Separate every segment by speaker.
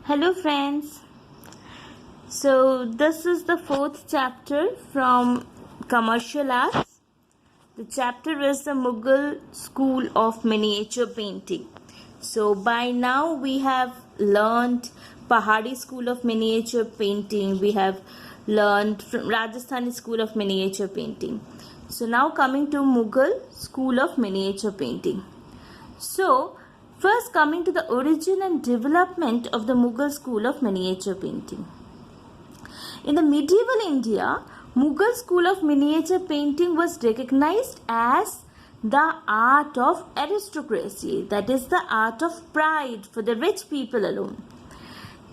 Speaker 1: Hello friends. So this is the fourth chapter from Commercial Arts. The chapter is the Mughal School of Miniature Painting. So by now we have learned Pahadi School of Miniature Painting. We have learned from Rajasthani School of Miniature Painting. So now coming to Mughal School of Miniature Painting. So first coming to the origin and development of the Mughal school of miniature painting. In the medieval India, Mughal school of miniature painting was recognized as the art of aristocracy, that is the art of pride for the rich people alone.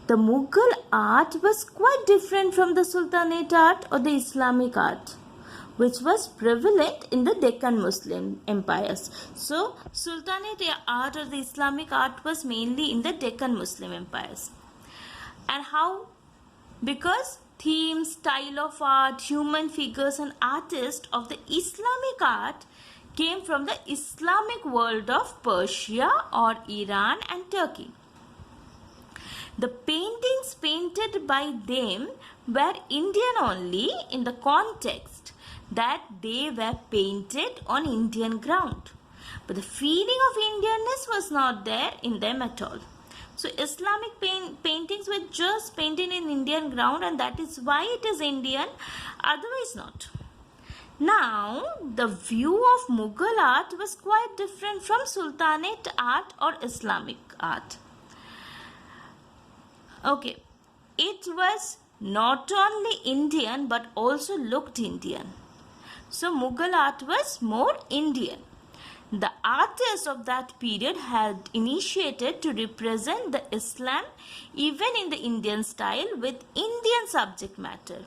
Speaker 1: The Mughal art was quite different from the Sultanate art or the Islamic art, which was prevalent in the Deccan Muslim empires. So, Sultanate art or the Islamic art was mainly in the Deccan Muslim empires. And how? Because theme, style of art, human figures and artists of the Islamic art came from the Islamic world of Persia or Iran and Turkey. The paintings painted by them were Indian only in the context that they were painted on Indian ground. But the feeling of Indianness was not there in them at all. So Islamic paintings were just painted in Indian ground, and that is why it is Indian, otherwise not. Now, the view of Mughal art was quite different from Sultanate art or Islamic art. Okay, it was not only Indian but also looked Indian. So Mughal art was more Indian. The artists of that period had initiated to represent the Islam even in the Indian style with Indian subject matter.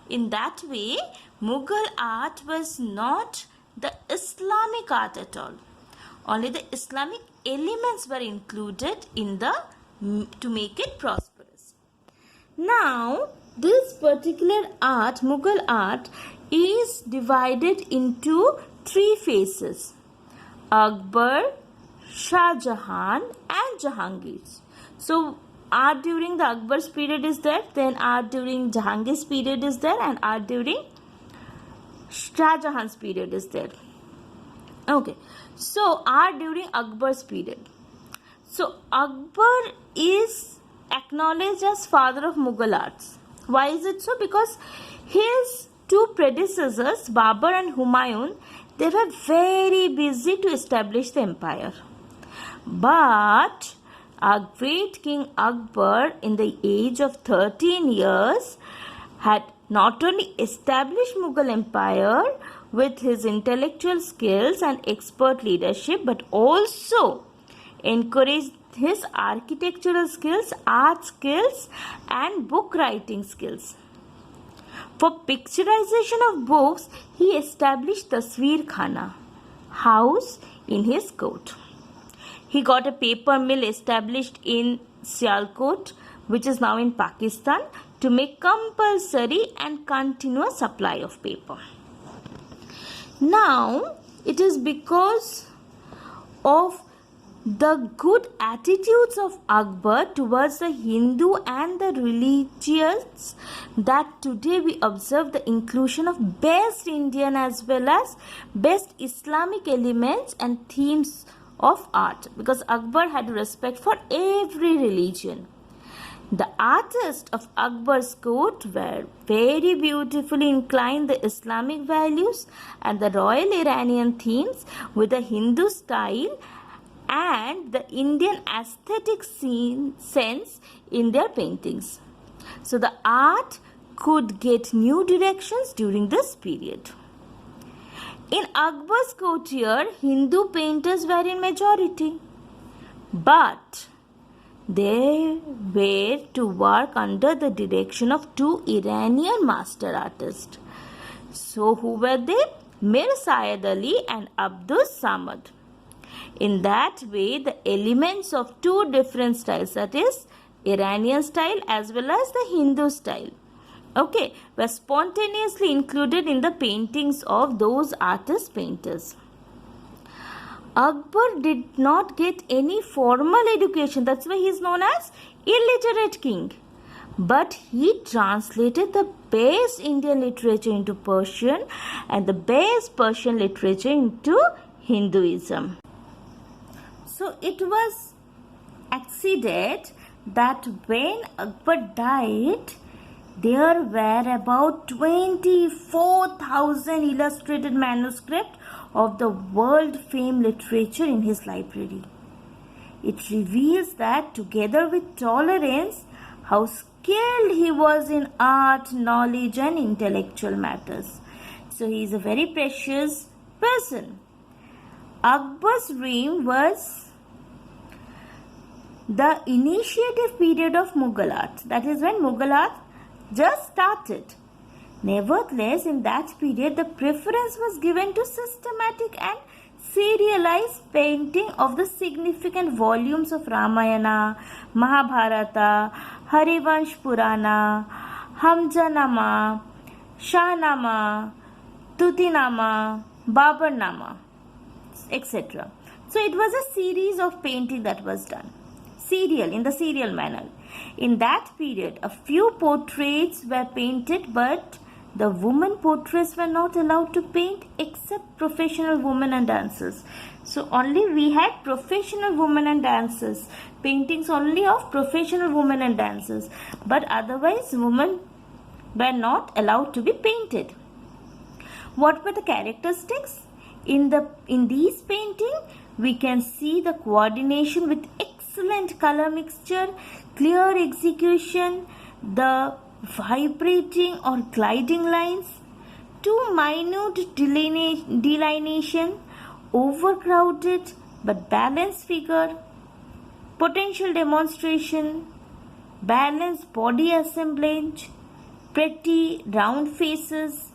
Speaker 1: In that way, Mughal art was not the Islamic art at all. Only the Islamic elements were included in the to make it prosperous. Now, this particular art, Mughal art, is divided into three phases: Akbar, Shah Jahan and Jahangir. So art during the Akbar's period is there, then art during Jahangir's period is there, and art during Shah Jahan's period is there. Okay, so art during Akbar's period. So Akbar is acknowledged as father of Mughal arts. Why is it so? Because his two predecessors, Babur and Humayun, they were very busy to establish the empire. But our great King Akbar, in the age of 13 years, had not only established Mughal empire with his intellectual skills and expert leadership, but also encouraged his architectural skills, art skills and book writing skills. For picturization of books, he established Tasveer Khana, house in his court. He got a paper mill established in Sialkot, which is now in Pakistan, to make compulsory and continuous supply of paper. Now, it is because of the good attitudes of Akbar towards the Hindu and the religious that today we observe the inclusion of best Indian as well as best Islamic elements and themes of art, because Akbar had respect for every religion. The artists of Akbar's court were very beautifully inclined the Islamic values and the royal Iranian themes with the Hindu style and the Indian aesthetic sense in their paintings. So the art could get new directions during this period. In Akbar's courtier, Hindu painters were in majority, but they were to work under the direction of two Iranian master artists. So who were they? Mir Syed Ali and Abdus Samad. In that way, the elements of two different styles, that is Iranian style as well as the Hindu style, were spontaneously included in the paintings of those artist painters. Akbar did not get any formal education. That's why he is known as illiterate king. But he translated the best Indian literature into Persian and the best Persian literature into Hinduism. So it was accident that when Akbar died, there were about 24,000 illustrated manuscripts of the world-famed literature in his library. It reveals that, together with tolerance, how skilled he was in art, knowledge and intellectual matters. So he is a very precious person. Akbar's reign was the initiative period of Mughal art. That is when Mughal art just started. Nevertheless, in that period, the preference was given to systematic and serialized painting of the significant volumes of Ramayana, Mahabharata, Harivansh Purana, Hamjanama, Shahnama, Tutinama, Babarnama, etc. So it was a series of painting that was done. In the serial manner. In that period, a few portraits were painted, but the women portraits were not allowed to paint except professional women and dancers. So only we had professional women and dancers, paintings only of professional women and dancers, but otherwise women were not allowed to be painted. What were the characteristics? In these paintings, we can see the coordination with excellent color mixture, clear execution, the vibrating or gliding lines, too minute delineation, overcrowded but balanced figure, potential demonstration, balanced body assemblage, pretty round faces,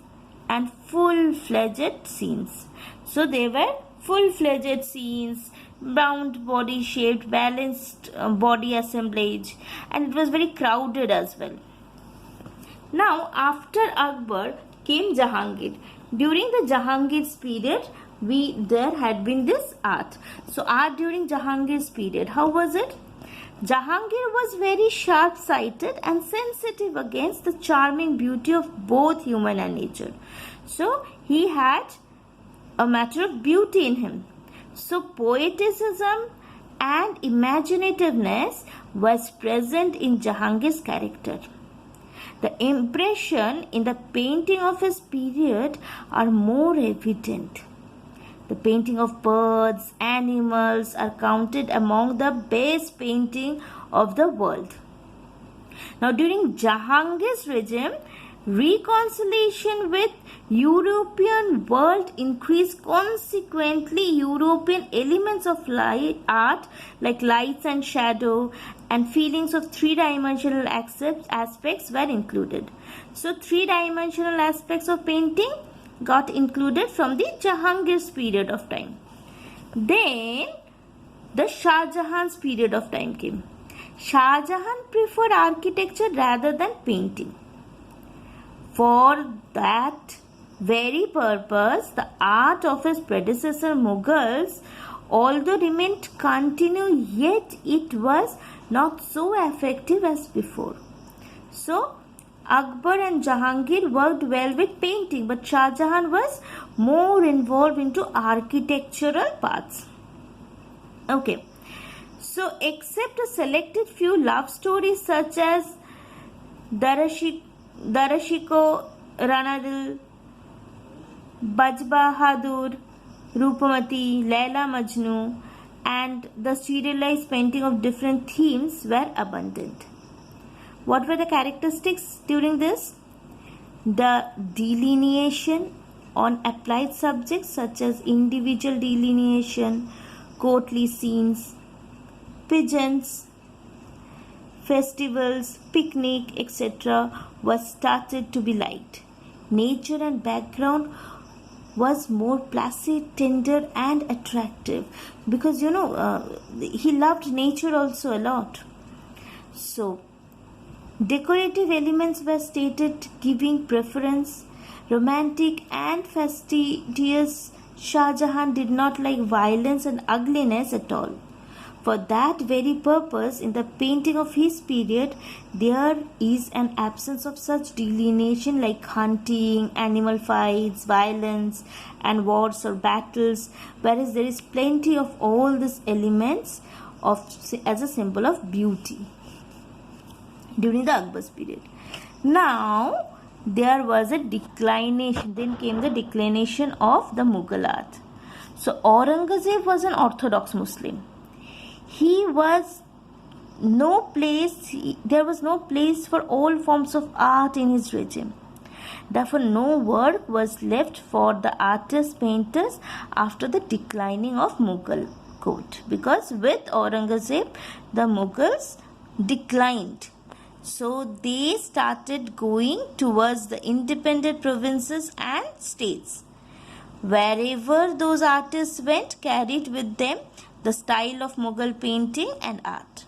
Speaker 1: and full-fledged scenes. So they were full-fledged scenes, round body shaped, balanced body assemblage, and it was very crowded as well. Now after Akbar came Jahangir. During the Jahangir's period, there had been this art. So art during Jahangir's period, how was it? Jahangir was very sharp-sighted and sensitive against the charming beauty of both human and nature. So he had a matter of beauty in him. So poeticism and imaginativeness was present in Jahangir's character. The impression in the painting of his period are more evident. The painting of birds, animals are counted among the best painting of the world. Now during Jahangir's regime, reconciliation with European world increased. Consequently, European elements of art like lights and shadow and feelings of three-dimensional aspects were included. So three-dimensional aspects of painting got included from the Jahangir's period of time. Then the Shah Jahan's period of time came. Shah Jahan preferred architecture rather than painting. For that very purpose, the art of his predecessor Mughals, although remained continued, yet it was not so effective as before. So Akbar and Jahangir worked well with painting, but Shah Jahan was more involved into architectural paths. Okay. So except a selected few love stories such as Darashiko Ranadil, Baj Bahadur, Rupamati, Laila Majnu, and the serialized painting of different themes were abundant. What were the characteristics during this? The delineation on applied subjects such as individual delineation, courtly scenes, pigeons, festivals, picnic, etc. was started to be liked. Nature and background was more placid, tender and attractive because he loved nature also a lot. So decorative elements were stated, giving preference. Romantic and fastidious Shah Jahan did not like violence and ugliness at all. For that very purpose, in the painting of his period, there is an absence of such delineation like hunting, animal fights, violence, and wars or battles, whereas there is plenty of all these elements as a symbol of beauty during the Akbar's period. Now, there was a declination, then came the declination of the Mughal art. So, Aurangzeb was an Orthodox Muslim. There was no place for all forms of art in his regime. Therefore, no work was left for the artists, painters after the declining of Mughal court. Because with Aurangzeb, the Mughals declined. So, they started going towards the independent provinces and states. Wherever those artists went, carried with them the style of Mughal painting and art.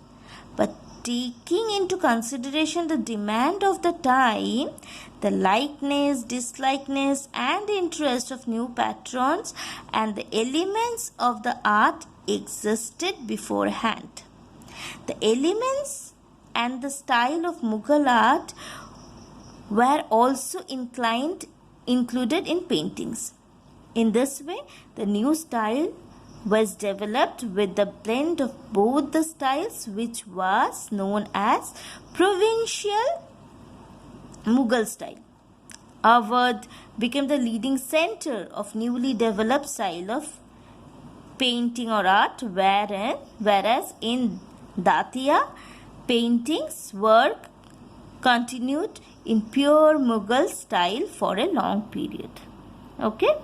Speaker 1: But taking into consideration the demand of the time, the likeness, dislikeness, and interest of new patrons and the elements of the art existed beforehand. The elements and the style of Mughal art were also included in paintings. In this way, the new style was developed with the blend of both the styles, which was known as provincial Mughal style. Awadh became the leading center of newly developed style of painting or art, whereas in Datia, paintings work continued in pure Mughal style for a long period. Okay,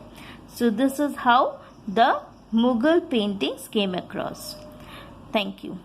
Speaker 1: so this is how the Mughal paintings came across. Thank you.